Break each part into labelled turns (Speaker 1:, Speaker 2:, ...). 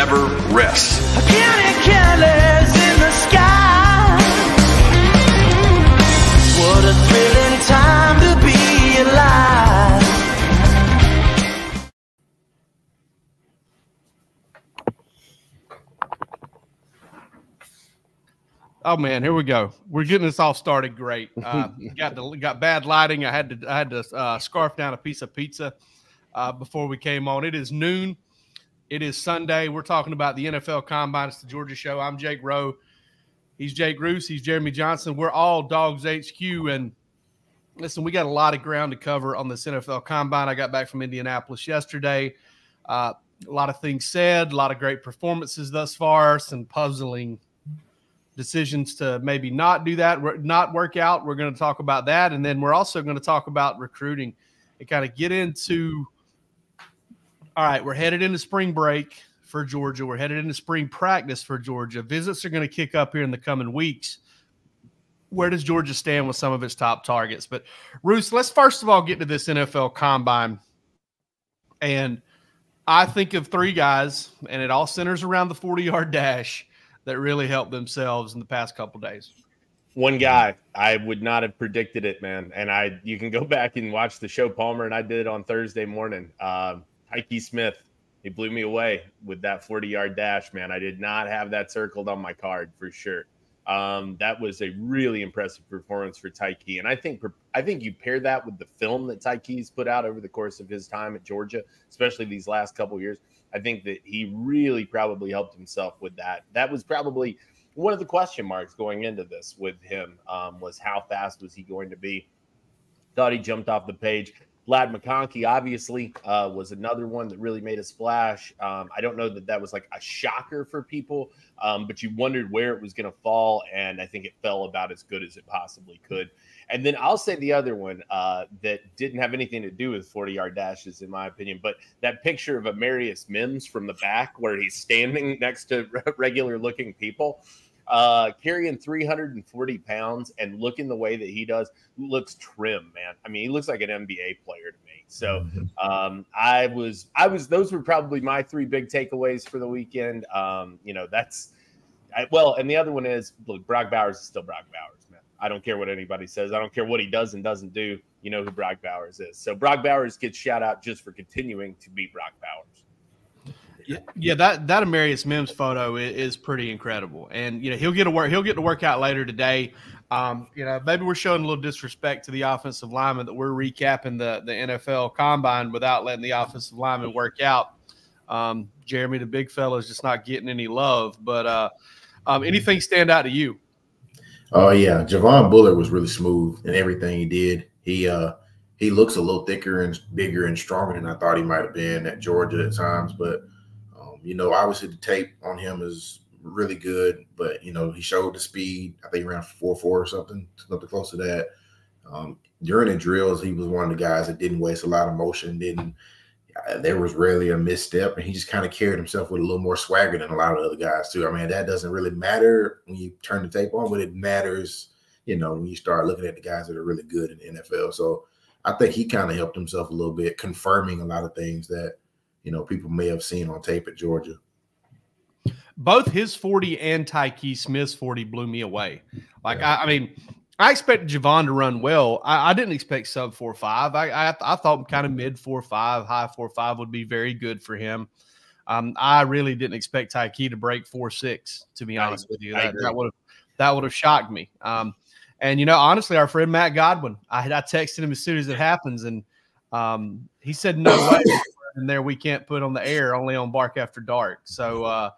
Speaker 1: never rests.
Speaker 2: Careless in the sky. What a thrilling time to be alive.
Speaker 3: Oh man, here we go. We're getting this all started great. Got bad lighting. I had to scarf down a piece of pizza before we came on. It is noon. It is Sunday. We're talking about the NFL Combine. It's the Georgia Show. I'm Jake Rowe. He's Jake Roos. He's Jeremy Johnson. We're all DawgsHQ. And listen, we got a lot of ground to cover on this NFL Combine. I got back from Indianapolis yesterday. A lot of things said, a lot of great performances thus far, some puzzling decisions to maybe not do that, not work out. We're going to talk about that. And then we're also going to talk about recruiting and kind of get into, all right, we're headed into spring break for Georgia. We're headed into spring practice for Georgia. Visits are going to kick up here in the coming weeks. Where does Georgia stand with some of its top targets? But Roos, let's first of all get to this NFL Combine. And I think of three guys, and it all centers around the 40-yard dash, that really helped themselves in the past couple days.
Speaker 4: One guy, I would not have predicted it, man. And you can go back and watch the show Palmer and I did on Thursday morning. Tyke Smith, he blew me away with that 40-yard dash, man. I did not have that circled on my card for sure. That was a really impressive performance for Tyke. And I think you pair that with the film that Tyke's put out over the course of his time at Georgia, especially these last couple of years. I think that he really probably helped himself with that. That was probably one of the question marks going into this with him, was how fast was he going to be? Thought he jumped off the page. Vlad McConkey, obviously, was another one that really made a splash. I don't know that was like a shocker for people, but you wondered where it was going to fall, and I think it fell about as good as it possibly could. And then I'll say the other one that didn't have anything to do with 40-yard dashes, in my opinion, but that picture of Amarius Mims from the back where he's standing next to regular-looking people, carrying 340 pounds and looking the way that he does, looks trim, man. I mean, he looks like an NBA player to me. So those were probably my three big takeaways for the weekend. And the other one is, look, Brock Bowers is still Brock Bowers, man. I don't care what anybody says. I don't care what he does and doesn't do. You know who Brock Bowers is. So Brock Bowers gets shout out just for continuing to be Brock Bowers.
Speaker 3: Yeah, that Amarius Mims photo is pretty incredible, and he'll get to work out later today. Maybe we're showing a little disrespect to the offensive lineman that we're recapping the NFL Combine without letting the offensive lineman work out. Jeremy, the big fella, is just not getting any love. But anything stand out to you?
Speaker 5: Oh yeah, Javon Bullard was really smooth in everything he did. He looks a little thicker and bigger and stronger than I thought he might have been at Georgia at times, but. Obviously the tape on him is really good, but, he showed the speed. I think he ran 4.4 or something close to that. During the drills, he was one of the guys that didn't waste a lot of motion. There was rarely a misstep, and he just kind of carried himself with a little more swagger than a lot of other guys too. I mean, that doesn't really matter when you turn the tape on, but it matters, when you start looking at the guys that are really good in the NFL. So I think he kind of helped himself a little bit, confirming a lot of things that, people may have seen on tape at Georgia.
Speaker 3: Both his 40 and Tyke Smith's 40 blew me away. I expected Javon to run well. I didn't expect sub 4.5. I thought kind of mid 4.5, high 4.5 would be very good for him. I really didn't expect Tyke to break 4.6, to be honest with you. That would have shocked me. And honestly, our friend Matt Godwin, I texted him as soon as it happens, and he said, "No way." In there we can't put on the air, only on Bark After Dark. So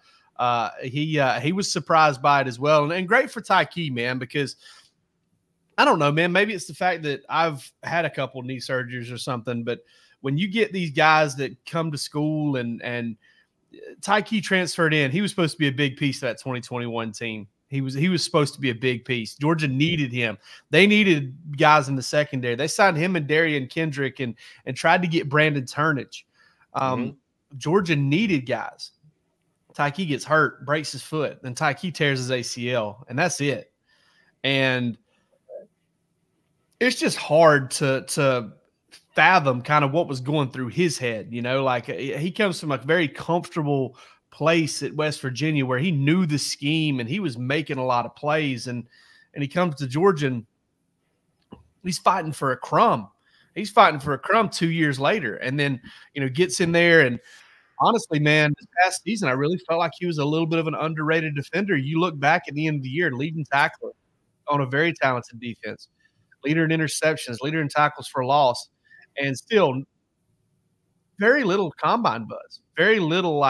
Speaker 3: he was surprised by it as well. And great for Tyke, man, because I don't know, man, maybe it's the fact that I've had a couple knee surgeries or something, but when you get these guys that come to school and Tyke transferred in, he was supposed to be a big piece of that 2021 team. He was supposed to be a big piece. Georgia needed him. They needed guys in the secondary. They signed him and Darian Kendrick and tried to get Brandon Turnage. Georgia needed guys. Tyke gets hurt, breaks his foot, then Tyke tears his ACL, and that's it. And it's just hard to fathom kind of what was going through his head. He comes from a very comfortable place at West Virginia where he knew the scheme and he was making a lot of plays, and he comes to Georgia and he's fighting for a crumb. He's fighting for a crumb 2 years later, and then, gets in there. And honestly, man, this past season, I really felt like he was a little bit of an underrated defender. You look back at the end of the year, leading tackler on a very talented defense, leader in interceptions, leader in tackles for loss, and still very little combine buzz, very little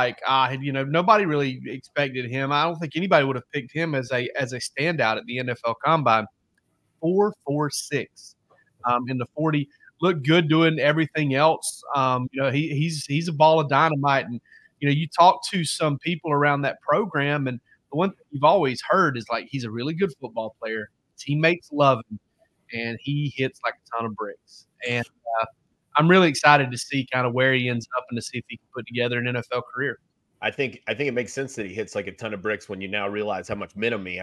Speaker 3: nobody really expected him. I don't think anybody would have picked him as a standout at the NFL Combine. 4.46 in the 40. Looked good doing everything else. He's a ball of dynamite. And, you talk to some people around that program, and the one thing you've always heard is like, he's a really good football player. Teammates love him, and he hits like a ton of bricks. And I'm really excited to see kind of where he ends up and to see if he can put together an NFL career.
Speaker 4: I think it makes sense that he hits like a ton of bricks when you now realize how much momentum he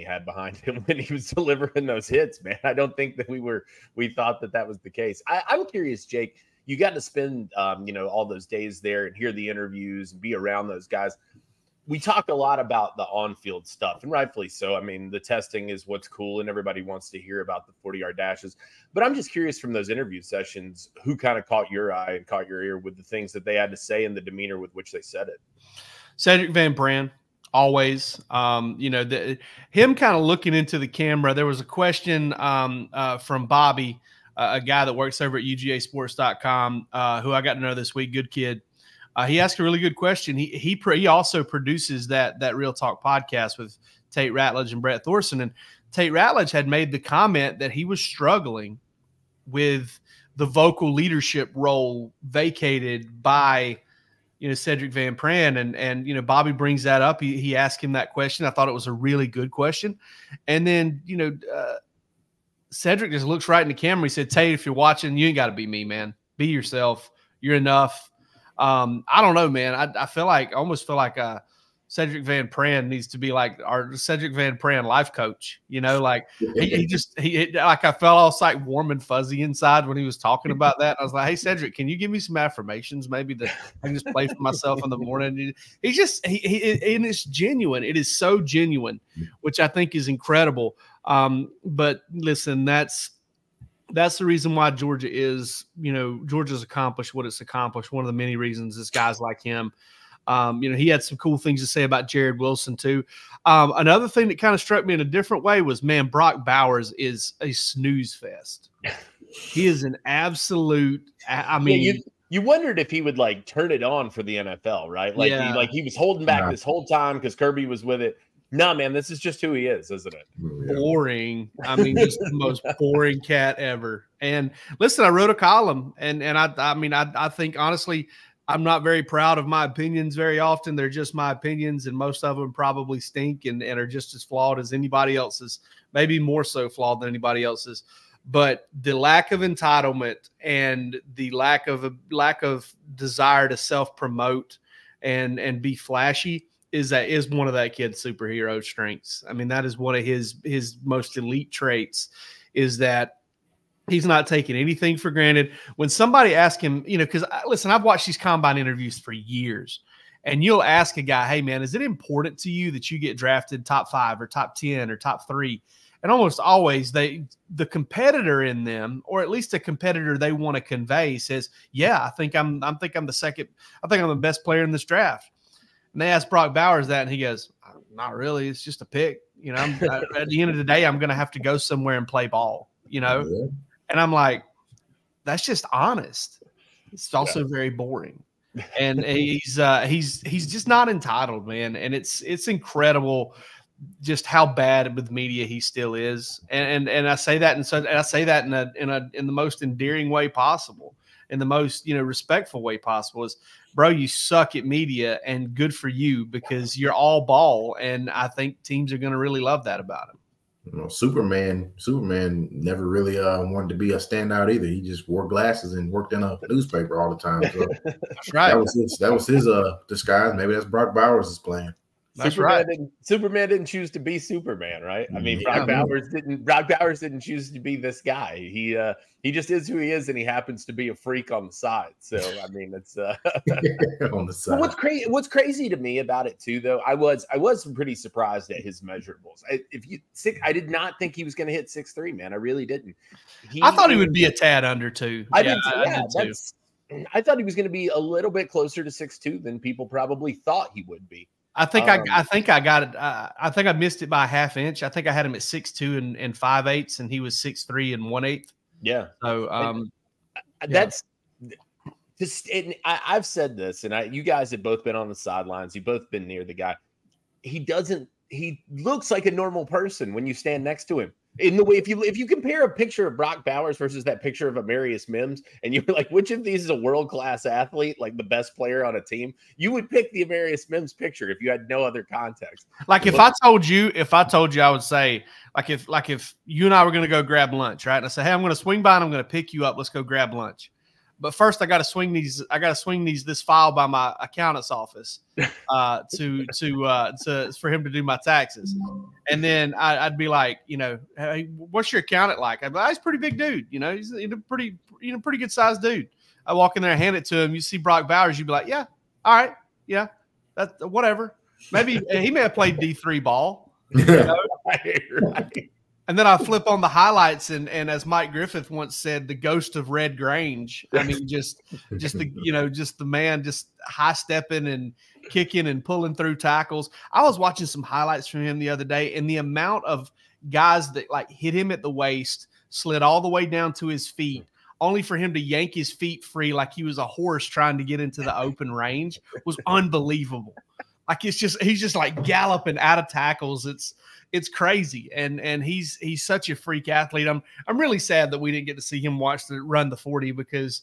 Speaker 4: had behind him when he was delivering those hits, man. I don't think that we thought that was the case. I'm curious, Jake, you got to spend, all those days there and hear the interviews and be around those guys. We talk a lot about the on-field stuff, and rightfully so. I mean, the testing is what's cool, and everybody wants to hear about the 40-yard dashes. But I'm just curious from those interview sessions, who kind of caught your eye and caught your ear with the things that they had to say and the demeanor with which they said it?
Speaker 3: Cedric Van Pran, always. Him kind of looking into the camera. There was a question from Bobby, a guy that works over at UGAsports.com, who I got to know this week. Good kid. He asked a really good question. He also produces that Real Talk podcast with Tate Ratledge and Brett Thorson. And Tate Ratledge had made the comment that he was struggling with the vocal leadership role vacated by, Cedric Van Pran. And Bobby brings that up. He asked him that question. I thought it was a really good question. And then, Cedric just looks right in the camera. He said, Tate, if you're watching, you ain't got to be me, man. Be yourself. You're enough. I don't know, man. I almost feel like Cedric Van Pran needs to be like our Cedric Van Pran life coach. Like I felt all like warm and fuzzy inside when he was talking about that. I was like, hey, Cedric, can you give me some affirmations maybe that I can just play for myself in the morning? And it's genuine. It is so genuine, which I think is incredible. But listen, that's the reason why Georgia is, Georgia's accomplished what it's accomplished. One of the many reasons is guys like him. He had some cool things to say about Jared Wilson too. Another thing that kind of struck me in a different way was, man, Brock Bowers is a snooze fest. He is an absolute,
Speaker 4: you wondered if he would like turn it on for the NFL, right? Like he was holding back this whole time because Kirby was with it. No, man, this is just who he is, isn't it?
Speaker 3: Boring. Just the most boring cat ever. And listen, I wrote a column, and I think honestly, I'm not very proud of my opinions very often. They're just my opinions, and most of them probably stink and are just as flawed as anybody else's, maybe more so flawed than anybody else's. But the lack of entitlement and the lack of desire to self-promote and be flashy is one of that kid's superhero strengths. That is one of his most elite traits, is that he's not taking anything for granted. When somebody asks him, because listen, I've watched these combine interviews for years, and you'll ask a guy, hey man, is it important to you that you get drafted top 5 or top 10 or top 3? And almost always the competitor in them, or at least a competitor they want to convey, says, yeah, I think I'm the second. I think I'm the best player in this draft. And they asked Brock Bowers that, and he goes, not really. It's just a pick. At the end of the day, I'm going to have to go somewhere and play ball, Yeah. And I'm like, that's just honest. It's also very boring. And he's just not entitled, man. And it's incredible just how bad with media he still is. And I say that in the most endearing way possible, in the most respectful way possible. Is, bro, you suck at media, and good for you, because you're all ball, and I think teams are going to really love that about him.
Speaker 5: Superman never really wanted to be a standout either. He just wore glasses and worked in a newspaper all the time. So
Speaker 3: that's right.
Speaker 5: That was his disguise. Maybe that's Brock Bowers' plan.
Speaker 3: That's
Speaker 4: Superman didn't choose to be Superman, right? I mean, Brock Bowers didn't choose to be this guy. He just is who he is, and he happens to be a freak on the side. So I mean, it's
Speaker 5: on the side.
Speaker 4: But what's crazy to me about it too, though, I was pretty surprised at his measurables. I did not think he was going to hit 6'3", man. I really didn't.
Speaker 3: I thought he would be a tad under too.
Speaker 4: I did too. I thought he was going to be a little bit closer to 6'2" than people probably thought he would be.
Speaker 3: I think I got it. I think I missed it by a half inch. I think I had him at 6'2" and 5/8, and he was 6'3" and 1/8.
Speaker 4: Yeah.
Speaker 3: So
Speaker 4: that's just. I've said this, and you guys have both been on the sidelines. You've both been near the guy. He looks like a normal person when you stand next to him. In the way, if you compare a picture of Brock Bowers versus that picture of Amarius Mims, and you're like, which of these is a world-class athlete, like the best player on a team, you would pick the Amarius Mims picture if you had no other context.
Speaker 3: Like if I told you, I would say, like if you and I were going to go grab lunch, right? And I say, hey, I'm going to swing by and I'm going to pick you up. Let's go grab lunch. But first, I got to swing this file by my accountant's office for him to do my taxes, and then I'd be like, hey, what's your accountant like? I'd be like, he's a pretty big dude, he's a pretty good sized dude. I walk in there, hand it to him. You see Brock Bowers, you'd be like, yeah, all right, yeah, that's whatever. Maybe he may have played D3 ball, right. And then I flip on the highlights, and as Mike Griffith once said, the ghost of Red Grange. I mean, just the man just high stepping and kicking and pulling through tackles. I was watching some highlights from him the other day, and the amount of guys that like hit him at the waist, slid all the way down to his feet, only for him to yank his feet free like he was a horse trying to get into the open range was unbelievable. Like he's just like galloping out of tackles. It's crazy, and he's such a freak athlete. I'm really sad that we didn't get to see him run the 40, because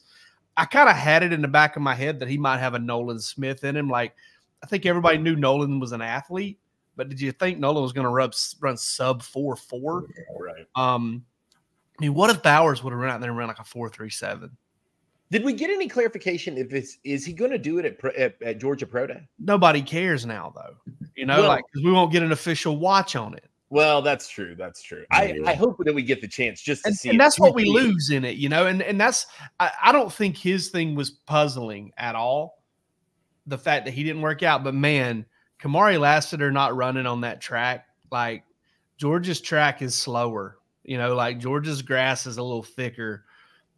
Speaker 3: I kind of had it in the back of my head that he might have a Nolan Smith in him. Like I think everybody knew Nolan was an athlete, but did you think Nolan was going to run sub 4.4?
Speaker 4: Right.
Speaker 3: I mean, what if Bowers would have run out there and run like a 4.37?
Speaker 4: Did we get any clarification if is he going to do it at Georgia Pro Day?
Speaker 3: Nobody cares now, though. Because we won't get an official watch on it.
Speaker 4: Well, that's true. That's true. I hope that we get the chance just to see.
Speaker 3: And that's what we lose in it, And that's I don't think his thing was puzzling at all, the fact that he didn't work out. But man, Kamari Lassiter not running on that track, like Georgia's track is slower. Like Georgia's grass is a little thicker.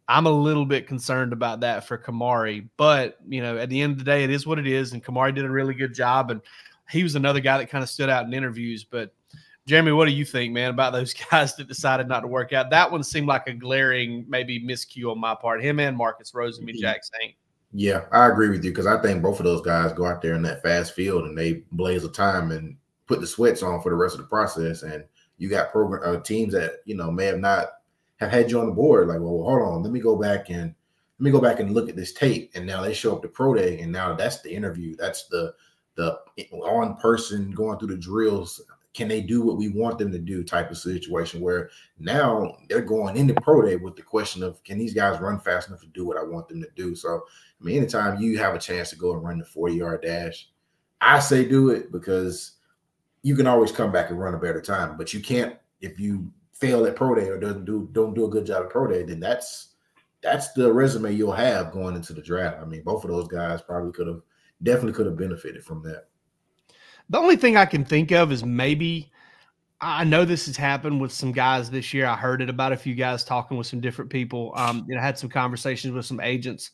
Speaker 3: I'm a little bit concerned about that for Kamari, but at the end of the day, it is what it is. And Kamari did a really good job. And he was another guy that kind of stood out in interviews. But Jeremy, what do you think, man, about those guys that decided not to work out? That one seemed like a glaring, maybe miscue on my part. Him and Marcus Rose and Jack Saint.
Speaker 5: Yeah, I agree with you, because I think both of those guys go out there in that fast field and they blaze a time and put the sweats on for the rest of the process. And you got teams that may have had you on the board, like, well, hold on, let me go back and look at this tape. And now they show up to pro day, and now that's the interview. That's the on person going through the drills. Can they do what we want them to do type of situation, where now they're going into pro day with the question of, can these guys run fast enough to do what I want them to do? So, I mean, anytime you have a chance to go and run the 40-yard dash, I say do it, because you can always come back and run a better time. But you can't, if you fail at pro day or don't do a good job at pro day, then that's the resume you'll have going into the draft. I mean, both of those guys definitely could have benefited from that.
Speaker 3: The only thing I can think of is maybe, I know this has happened with some guys this year. I heard it about a few guys talking with some different people. I had some conversations with some agents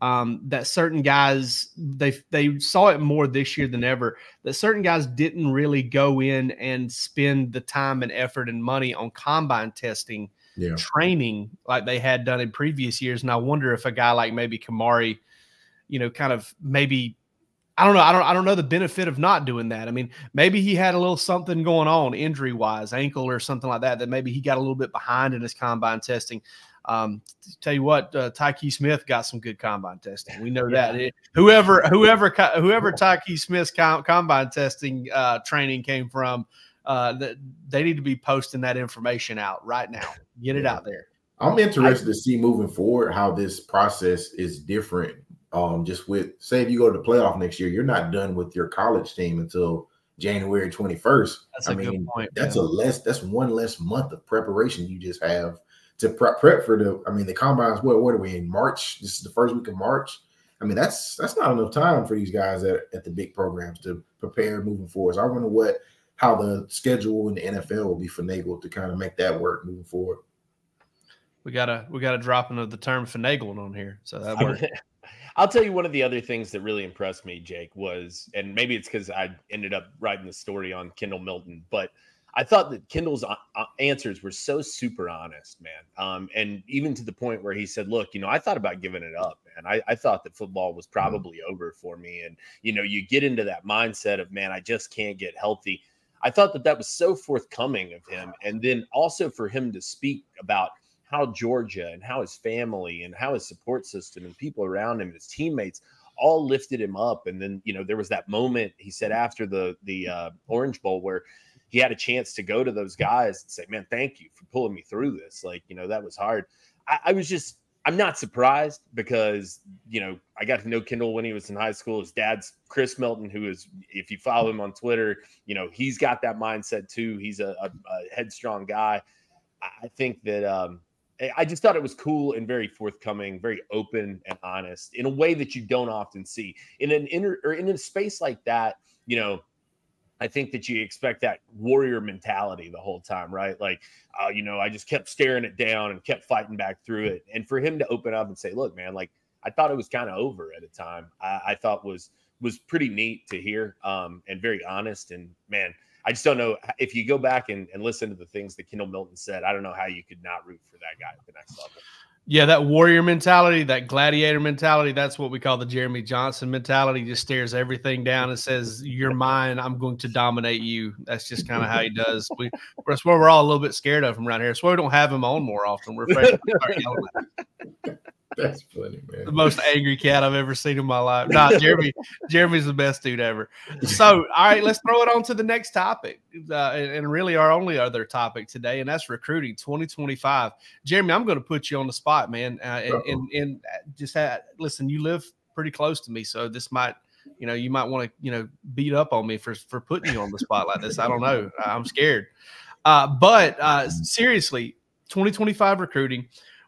Speaker 3: that certain guys, they saw it more this year than ever, that certain guys didn't really go in and spend the time and effort and money on combine testing, training like they had done in previous years. And I wonder if a guy like maybe Kamari, kind of maybe, I don't know the benefit of not doing that. I mean, maybe he had a little something going on injury-wise, ankle or something like that maybe he got a little bit behind in his combine testing. Tell you what, Tyke Smith got some good combine testing. We know that. Whoever Tyke Smith's combine testing training came from, they need to be posting that information out right now. Get it out there.
Speaker 5: I'm interested to see moving forward how this process is different. Just with, say, if you go to the playoff next year, you're not done with your college team until January 21st.
Speaker 3: That's a good point.
Speaker 5: That's that's one less month of preparation you just have to prep for the combines. What are we in March? This is the first week of March. I mean, that's not enough time for these guys at the big programs to prepare moving forward. So I wonder how the schedule in the NFL will be finagled to kind of make that work moving forward.
Speaker 3: We got a dropping of the term finagling on here, so that works.
Speaker 4: I'll tell you one of the other things that really impressed me, Jake, was, and maybe it's because I ended up writing the story on Kendall Milton, but I thought that Kendall's answers were so super honest, man. And even to the point where he said, look, I thought about giving it up, man. I thought that football was probably over for me. And, you get into that mindset of, man, I just can't get healthy. I thought that was so forthcoming of him. And then also for him to speak about how Georgia and how his family and how his support system and people around him, his teammates, all lifted him up. And then, there was that moment he said after the Orange Bowl where he had a chance to go to those guys and say, man, thank you for pulling me through this. Like, that was hard. I'm not surprised because, I got to know Kendall when he was in high school. His dad's Chris Milton, who is, if you follow him on Twitter, he's got that mindset too. He's a headstrong guy. I think that, I just thought it was cool and very forthcoming, very open and honest in a way that you don't often see in a space like that. I think that you expect that warrior mentality the whole time, right? Like, I just kept staring it down and kept fighting back through it. And for him to open up and say, look, man, like I thought it was kind of over at a time, I thought was pretty neat to hear and very honest. And man, I just don't know if you go back and listen to the things that Kendall Milton said, I don't know how you could not root for that guy at the next level.
Speaker 3: Yeah, that warrior mentality, that gladiator mentality, that's what we call the Jeremy Johnson mentality. He just stares everything down and says, you're mine, I'm going to dominate you. That's just kind of how he does. That's where we're all a little bit scared of him around here. That's why we don't have him on more often. We're afraid to start yelling at him.
Speaker 5: That's funny, man.
Speaker 3: The most angry cat I've ever seen in my life. Nah, Jeremy's the best dude ever. So, all right, let's throw it on to the next topic, and really our only other topic today, and that's recruiting 2025. Jeremy, I'm going to put you on the spot, man, and just listen. You live pretty close to me, so this might, you might want to, beat up on me for putting you on the spot like this. I don't know. I'm scared, but seriously, 2025 recruiting.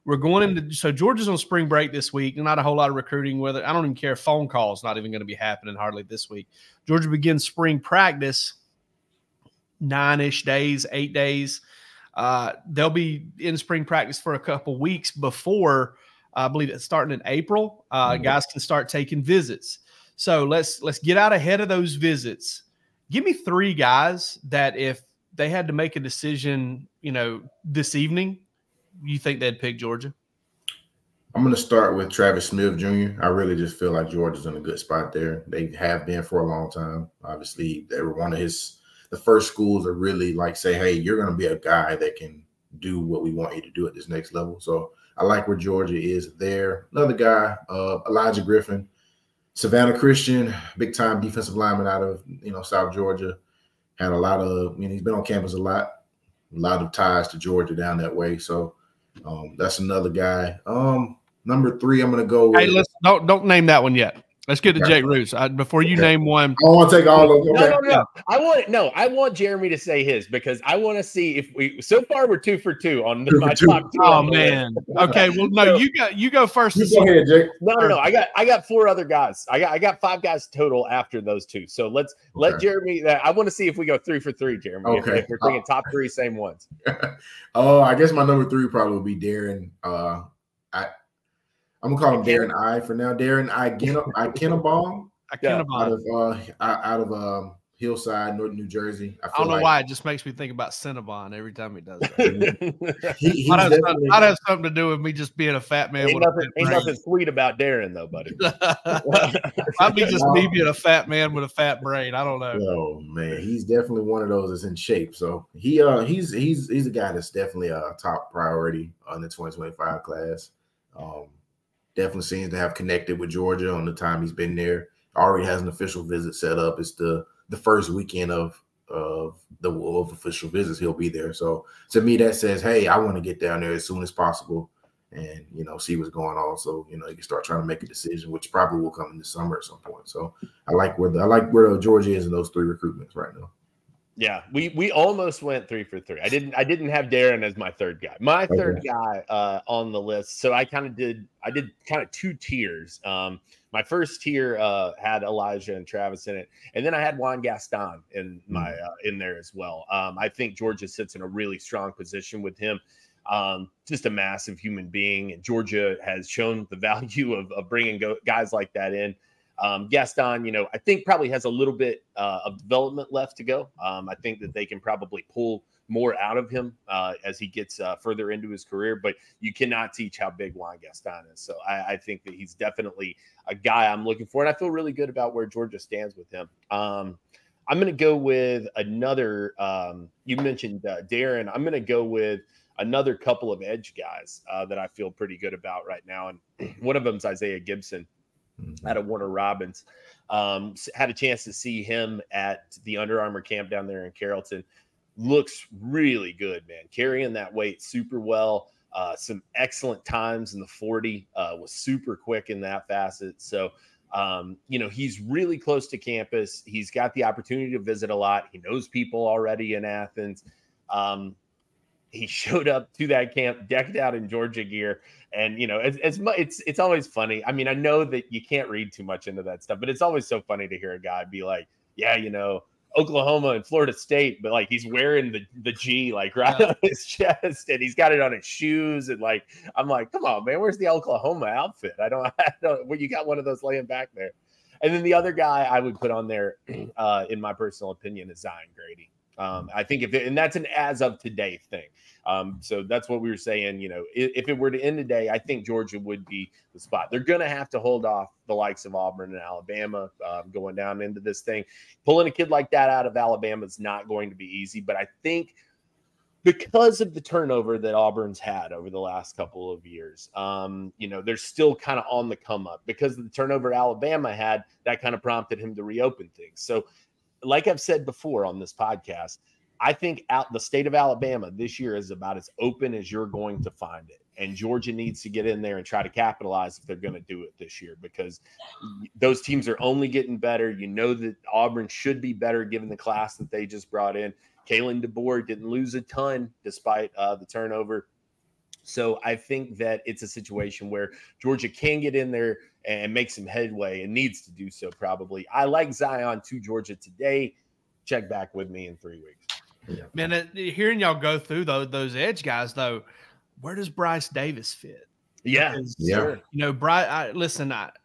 Speaker 3: We're going into, so Georgia's on spring break this week. Not a whole lot of recruiting. I don't even care. Phone calls not even going to be happening hardly this week. Georgia begins spring practice 9-ish days, 8 days. They'll be in spring practice for a couple weeks before, I believe it's starting in April. Guys can start taking visits. So let's get out ahead of those visits. Give me 3 guys that if they had to make a decision, this evening, you think they'd pick Georgia?
Speaker 5: I'm going to start with Travis Smith Jr. I really just feel like Georgia's in a good spot there. They have been for a long time. Obviously, they were one of the first schools that really say, hey, you're going to be a guy that can do what we want you to do at this next level. So I like where Georgia is there. Another guy, Elijah Griffin, Savannah Christian, big-time defensive lineman out of, South Georgia. Had a lot of, he's been on campus a lot of ties to Georgia down that way. So that's another guy. Number 3, I'm going to go with. Hey,
Speaker 3: don't name that one yet. Let's get to Jake Roots before you name one.
Speaker 5: I want to take all of them. Okay.
Speaker 4: No. I want Jeremy to say his because I want to see if we. So far, we're 2 for 2 on my top 2.
Speaker 3: Oh man. Okay. Well, no, you go first.
Speaker 5: You go ahead, Jake.
Speaker 4: No. I got 4 other guys. I got 5 guys total after those 2. So let Jeremy. I want to see if we go 3 for 3, Jeremy.
Speaker 5: Okay.
Speaker 4: If we're thinking top 3 same ones.
Speaker 5: I guess my number 3 probably would be Darren. I'm gonna call him Darren I for now. Darren Ikenabong. Out of Hillside, Northern New Jersey.
Speaker 3: I don't know why it just makes me think about Cinnabon every time he does that.
Speaker 5: Might
Speaker 3: have something to do with me just being a fat man.
Speaker 4: Ain't nothing sweet about Darren though, buddy.
Speaker 3: Might be just me being a fat man with a fat brain. I don't know.
Speaker 5: Oh man, he's definitely one of those that's in shape. So he's a guy that's definitely a top priority on the 2025 class. Definitely seems to have connected with Georgia on the time he's been there. Already has an official visit set up. It's the first weekend of official visits he'll be there. So to me, that says, hey, I want to get down there as soon as possible and, see what's going on. So, you can start trying to make a decision, which probably will come in the summer at some point. So I like where Georgia is in those 3 recruitments right now.
Speaker 4: Yeah, we almost went 3 for 3. I didn't have Darren as my third guy. My third guy on the list. So I did kind of 2 tiers. My first tier had Elijah and Travis in it, and then I had Juan Gaston in my in there as well. I think Georgia sits in a really strong position with him. Just a massive human being, and Georgia has shown the value of bringing guys like that in. Gaston, I think probably has a little bit of development left to go. I think that they can probably pull more out of him as he gets further into his career, but you cannot teach how big Juan Gaston is. So I think that he's definitely a guy I'm looking for, and I feel really good about where Georgia stands with him. I'm going to go with another, you mentioned Darren. I'm going to go with another couple of edge guys that I feel pretty good about right now. And one of them is Isaiah Gibson out of Warner Robins. Had a chance to see him at the Under Armour camp down there in Carrollton. Looks really good, man. Carrying that weight super well. Some excellent times in the 40. Was super quick in that facet. So, he's really close to campus. He's got the opportunity to visit a lot. He knows people already in Athens. He showed up to that camp decked out in Georgia gear. And, it's always funny. I mean, I know that you can't read too much into that stuff, but it's always so funny to hear a guy be like, yeah, Oklahoma and Florida State, but like he's wearing the G like right on his chest, and he's got it on his shoes, and like I'm like, come on, man, where's the Oklahoma outfit? I don't well, you got one of those laying back there. And then the other guy I would put on there, in my personal opinion, is Zion Grady. I think and that's an as of today thing. So that's what we were saying. If it were to end today, I think Georgia would be the spot. They're going to have to hold off the likes of Auburn and Alabama going down into this thing. Pulling a kid like that out of Alabama is not going to be easy, but I think because of the turnover that Auburn's had over the last couple of years, they're still kind of on the come up. Because of the turnover Alabama had, that kind of prompted him to reopen things. So like I've said before on this podcast, I think the state of Alabama this year is about as open as you're going to find it. And Georgia needs to get in there and try to capitalize if they're going to do it this year, because those teams are only getting better. That Auburn should be better given the class that they just brought in. Kalen DeBoer didn't lose a ton despite the turnover. So I think that it's a situation where Georgia can get in there and make some headway, and needs to do so probably. I like Zion to Georgia today. Check back with me in 3 weeks.
Speaker 3: Yeah. Man, hearing y'all go through those edge guys, though, where does Bryce Davis fit?
Speaker 4: Yeah,
Speaker 3: because,
Speaker 4: sure.
Speaker 3: Bryce.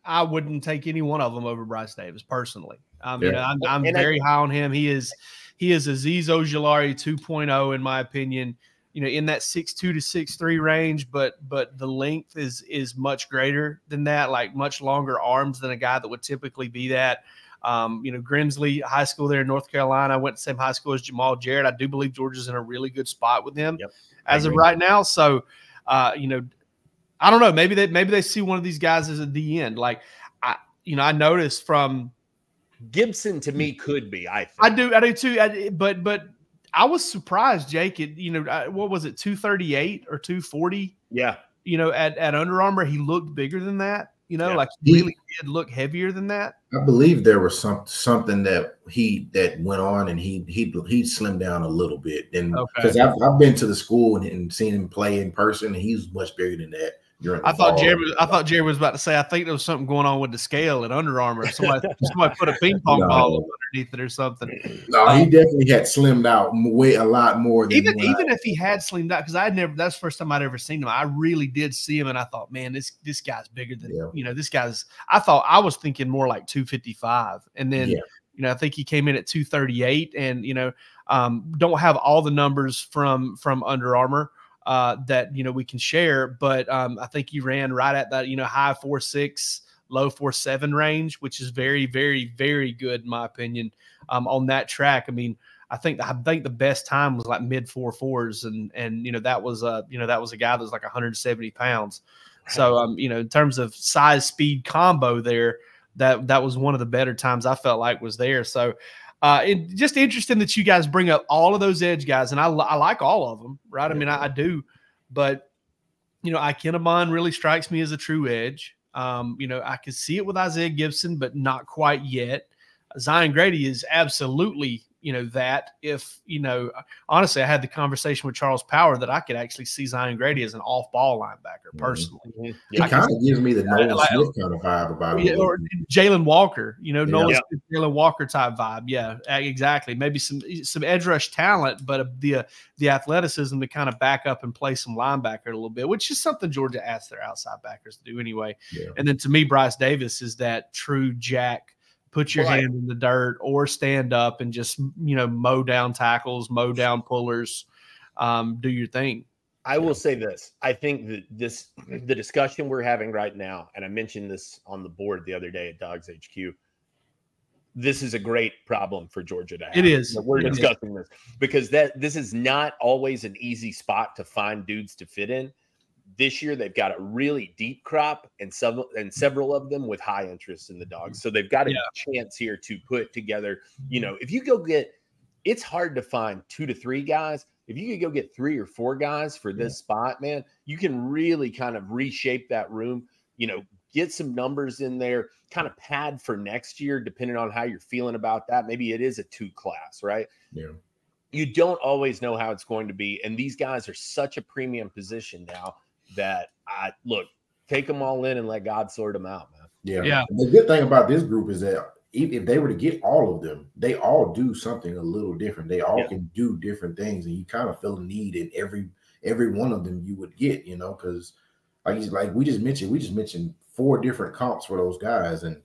Speaker 3: I wouldn't take any one of them over Bryce Davis personally. I'm very high on him. He is Azeez Ojulari 2.0 in my opinion. In that 6'2" to 6'3" range, but the length is much greater than that. Like much longer arms than a guy that would typically be that. Grimsley High School there in North Carolina. I went to the same high school as Jamal Jarrett. I do believe Georgia's in a really good spot with him as of right now. So, I don't know. Maybe they see one of these guys as at the end. Like, I noticed from
Speaker 4: Gibson to me could be. I
Speaker 3: do too. But I was surprised, Jake. What was it, 238 or 240?
Speaker 4: Yeah.
Speaker 3: At Under Armour, he looked bigger than that. Like he really did look heavier than that.
Speaker 5: I believe there was something that went on, and he slimmed down a little bit. And because I've been to the school and seen him play in person, and he's much bigger than that.
Speaker 3: I thought Jared was about to say, I think there was something going on with the scale at Under Armour. Somebody put a ping pong ball underneath it or something.
Speaker 5: No, he definitely had slimmed out a lot more than
Speaker 3: even if he had slimmed out, because that's the first time I'd ever seen him. I really did see him, and I thought, man, this guy's bigger than this guy's. I was thinking more like 255, and then I think he came in at 238, and don't have all the numbers from Under Armour that we can share, but I think he ran right at that high 4.6, low 4.7 range, which is very, very, very good in my opinion on that track. I mean, I think the best time was like mid 4.4s, and that was a guy that was like 170 pounds. So in terms of size speed combo there, that was one of the better times I felt like was there. So just interesting that you guys bring up all of those edge guys, and I like all of them, right? I mean, I do, but Ikenabon really strikes me as a true edge. I could see it with Isaiah Gibson, but not quite yet. Zion Grady is absolutely, that if, honestly, I had the conversation with Charles Power that I could actually see Zion Grady as an off-ball linebacker personally.
Speaker 5: He kind of gives me the Nolan Smith kind of vibe about him.
Speaker 3: Or Jalen Walker, Nolan Smith, Jalen Walker type vibe. Yeah, exactly. Maybe some edge rush talent, but the athleticism to kind of back up and play some linebacker a little bit, which is something Georgia asks their outside backers to do anyway. Yeah. And then to me, Bryce Davis is that true jack. Put your hand in the dirt or stand up and just, mow down tackles, mow down pullers, do your thing.
Speaker 4: I will say this. I think that the discussion we're having right now, and I mentioned this on the board the other day at DawgsHQ, this is a great problem for Georgia to have.
Speaker 3: It is.
Speaker 4: We're discussing this because this is not always an easy spot to find dudes to fit in. This year, they've got a really deep crop and several of them with high interest in the Dogs. So they've got a chance here to put together, if you go get, it's hard to find 2 to 3 guys. If you could go get 3 or 4 guys for this spot, man, you can really kind of reshape that room, get some numbers in there, kind of pad for next year, depending on how you're feeling about that. Maybe it is a 2 class, right? Yeah. You don't always know how it's going to be. And these guys are such a premium position now that take them all in and let God sort them out, man.
Speaker 5: Yeah. The good thing about this group is that if they were to get all of them, they all do something a little different. They all can do different things, and you kind of feel a need in every one of them you would get, because like we just mentioned 4 different comps for those guys, and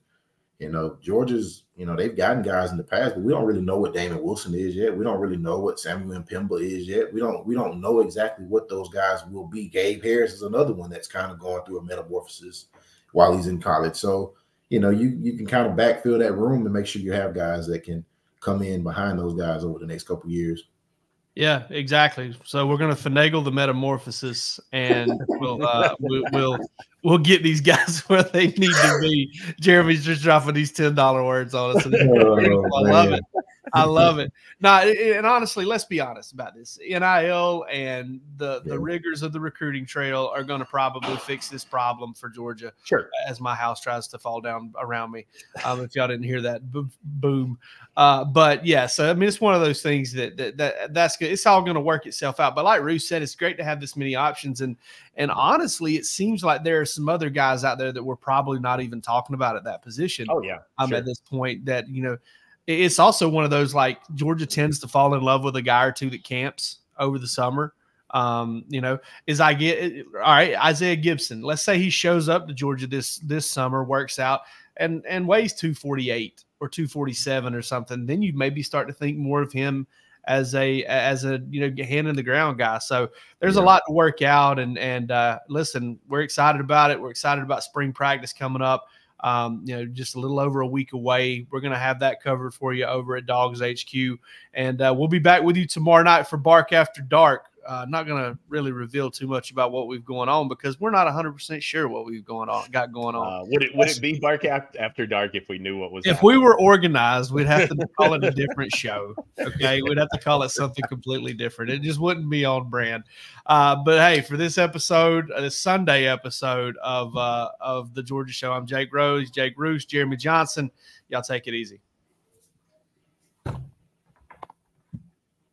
Speaker 5: Georgia's, they've gotten guys in the past, but we don't really know what Damon Wilson is yet. We don't really know what Samuel Mpemba is yet. We don't know exactly what those guys will be. Gabe Harris is another one that's kind of going through a metamorphosis while he's in college. So, you can kind of backfill that room and make sure you have guys that can come in behind those guys over the next couple of years.
Speaker 3: Yeah, exactly. So we're going to finagle the metamorphosis, and we'll get these guys where they need to be. Jeremy's just dropping these $10 words on us. I love it. No, and honestly, let's be honest about this. NIL and the rigors of the recruiting trail are going to probably fix this problem for Georgia.
Speaker 4: Sure.
Speaker 3: As my house tries to fall down around me. If y'all didn't hear that, boom. But yeah, so I mean, it's one of those things that's good. It's all going to work itself out. But like Ruth said, it's great to have this many options. And honestly, it seems like there are some other guys out there that we're probably not even talking about at that position.
Speaker 4: Oh yeah.
Speaker 3: At this point that, it's also one of those, like, Georgia tends to fall in love with a guy or two that camps over the summer. All right, Isaiah Gibson, let's say he shows up to Georgia this summer, works out and weighs 248 or 247 or something. Then you maybe start to think more of him as a hand in the ground guy. So there's a lot to work out. And listen, we're excited about it. We're excited about spring practice coming up. Just a little over a week away. We're going to have that covered for you over at DawgsHQ. And we'll be back with you tomorrow night for Bark After Dark. Not going to really reveal too much about what we've going on because we're not 100% sure what we've got going on.
Speaker 4: Would it be Bark After Dark if we knew what was
Speaker 3: If we were organized, we'd have to call it a different show. Okay, we'd have to call it something completely different. It just wouldn't be on brand. But hey, for this episode, this Sunday episode of the Georgia Show, I'm Jake Rose, Jake Roos, Jeremy Johnson. Y'all take it easy.